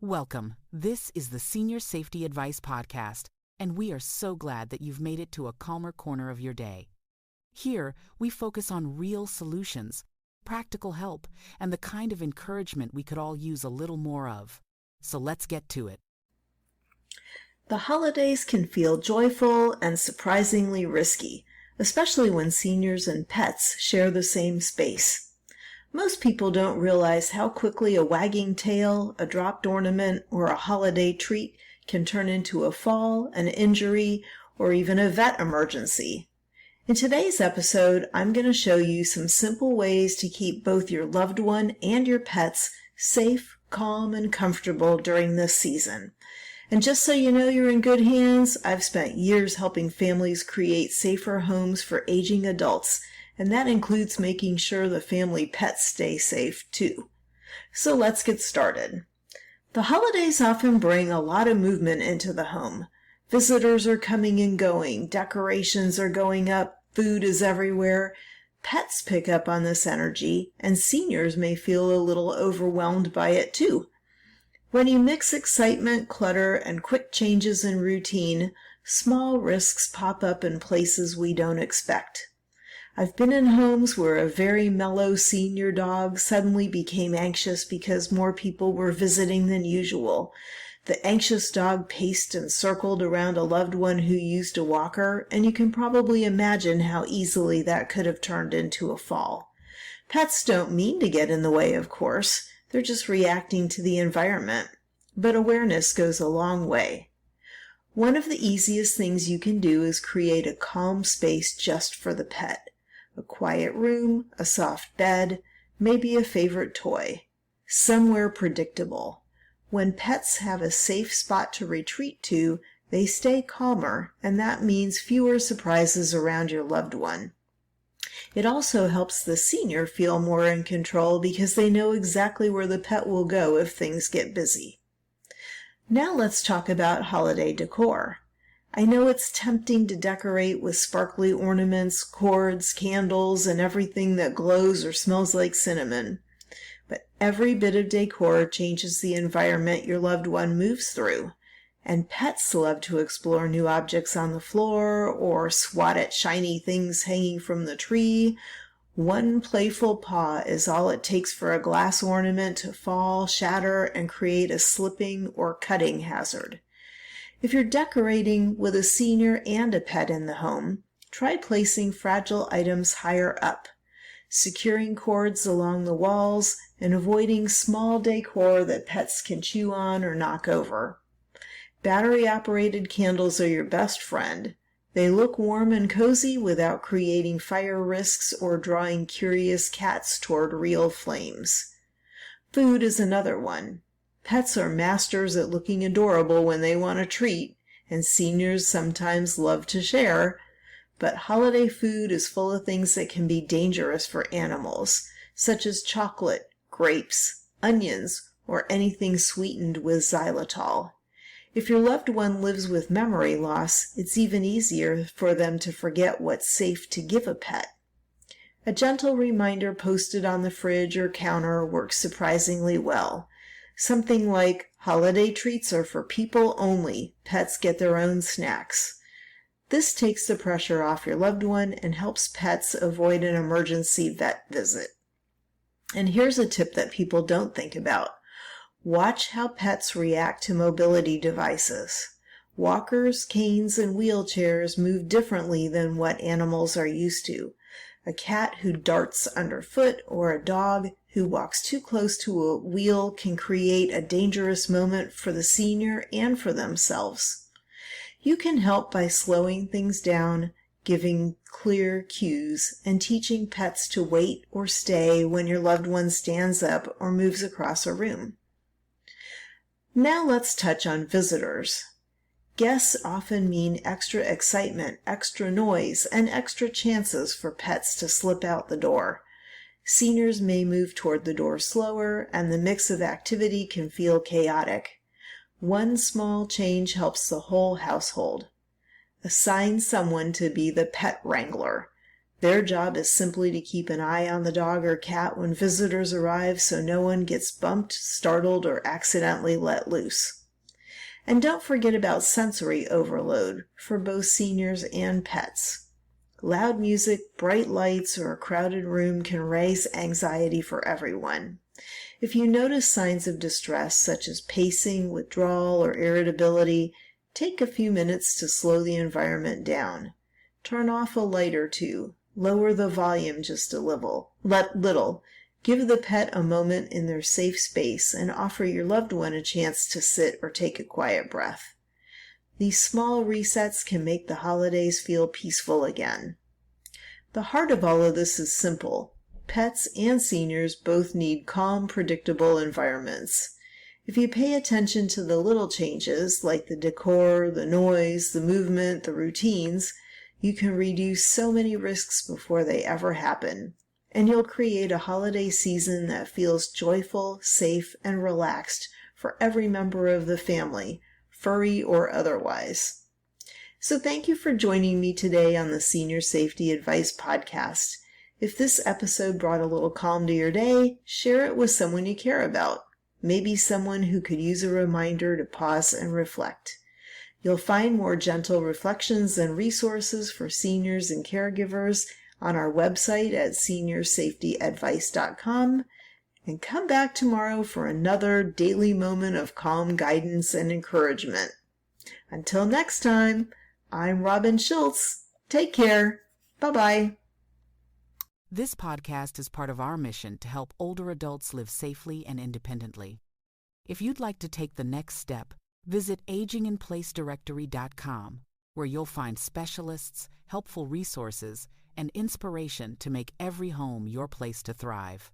Welcome. This is the Senior Safety Advice Podcast, and we are so glad that you've made it to a calmer corner of your day. Here, we focus on real solutions, practical help, and the kind of encouragement we could all use a little more of. So let's get to it. The holidays can feel joyful and surprisingly risky, especially when seniors and pets share the same space. Most people don't realize how quickly a wagging tail, a dropped ornament, or a holiday treat can turn into a fall, an injury, or even a vet emergency. In today's episode, I'm going to show you some simple ways to keep both your loved one and your pets safe, calm, and comfortable during this season. And just so you know you're in good hands, I've spent years helping families create safer homes for aging adults, and that includes making sure the family pets stay safe too. So let's get started. The holidays often bring a lot of movement into the home. Visitors are coming and going, decorations are going up, food is everywhere. Pets pick up on this energy, and seniors may feel a little overwhelmed by it too. When you mix excitement, clutter, and quick changes in routine, small risks pop up in places we don't expect. I've been in homes where a very mellow senior dog suddenly became anxious because more people were visiting than usual. The anxious dog paced and circled around a loved one who used a walker, and you can probably imagine how easily that could have turned into a fall. Pets don't mean to get in the way, of course. They're just reacting to the environment. But awareness goes a long way. One of the easiest things you can do is create a calm space just for the pet. A quiet room, a soft bed, maybe a favorite toy. Somewhere predictable. When pets have a safe spot to retreat to, they stay calmer, and that means fewer surprises around your loved one. It also helps the senior feel more in control because they know exactly where the pet will go if things get busy. Now let's talk about holiday decor. I know it's tempting to decorate with sparkly ornaments, cords, candles, and everything that glows or smells like cinnamon. But every bit of decor changes the environment your loved one moves through. And pets love to explore new objects on the floor or swat at shiny things hanging from the tree. One playful paw is all it takes for a glass ornament to fall, shatter, and create a slipping or cutting hazard. If you're decorating with a senior and a pet in the home, try placing fragile items higher up, securing cords along the walls, and avoiding small decor that pets can chew on or knock over. Battery-operated candles are your best friend. They look warm and cozy without creating fire risks or drawing curious cats toward real flames. Food is another one. Pets are masters at looking adorable when they want a treat, and seniors sometimes love to share. But holiday food is full of things that can be dangerous for animals, such as chocolate, grapes, onions, or anything sweetened with xylitol. If your loved one lives with memory loss, it's even easier for them to forget what's safe to give a pet. A gentle reminder posted on the fridge or counter works surprisingly well. Something like, "Holiday treats are for people only. Pets get their own snacks." This takes the pressure off your loved one and helps pets avoid an emergency vet visit. And here's a tip that people don't think about. Watch how pets react to mobility devices. Walkers, canes, and wheelchairs move differently than what animals are used to. A cat who darts underfoot or a dog who walks too close to a wheel can create a dangerous moment for the senior and for themselves. You can help by slowing things down, giving clear cues, and teaching pets to wait or stay when your loved one stands up or moves across a room. Now let's touch on visitors. Guests often mean extra excitement, extra noise, and extra chances for pets to slip out the door. Seniors may move toward the door slower, and the mix of activity can feel chaotic. One small change helps the whole household. Assign someone to be the pet wrangler. Their job is simply to keep an eye on the dog or cat when visitors arrive so no one gets bumped, startled, or accidentally let loose. And don't forget about sensory overload for both seniors and pets. Loud music, bright lights, or a crowded room can raise anxiety for everyone. If you notice signs of distress such as pacing, withdrawal, or irritability, take a few minutes to slow the environment down. Turn off a light or two. Lower the volume just a little. Give the pet a moment in their safe space and offer your loved one a chance to sit or take a quiet breath. These small resets can make the holidays feel peaceful again. The heart of all of this is simple. Pets and seniors both need calm, predictable environments. If you pay attention to the little changes like the decor, the noise, the movement, the routines, you can reduce so many risks before they ever happen, and you'll create a holiday season that feels joyful, safe, and relaxed for every member of the family, furry or otherwise. So thank you for joining me today on the Senior Safety Advice Podcast. If this episode brought a little calm to your day, share it with someone you care about, maybe someone who could use a reminder to pause and reflect. You'll find more gentle reflections and resources for seniors and caregivers on our website at seniorsafetyadvice.com, and come back tomorrow for another daily moment of calm guidance and encouragement. Until next time, I'm Robin Schultz. Take care. Bye-bye. This podcast is part of our mission to help older adults live safely and independently. If you'd like to take the next step, visit aginginplacedirectory.com, where you'll find specialists, helpful resources, and inspiration to make every home your place to thrive.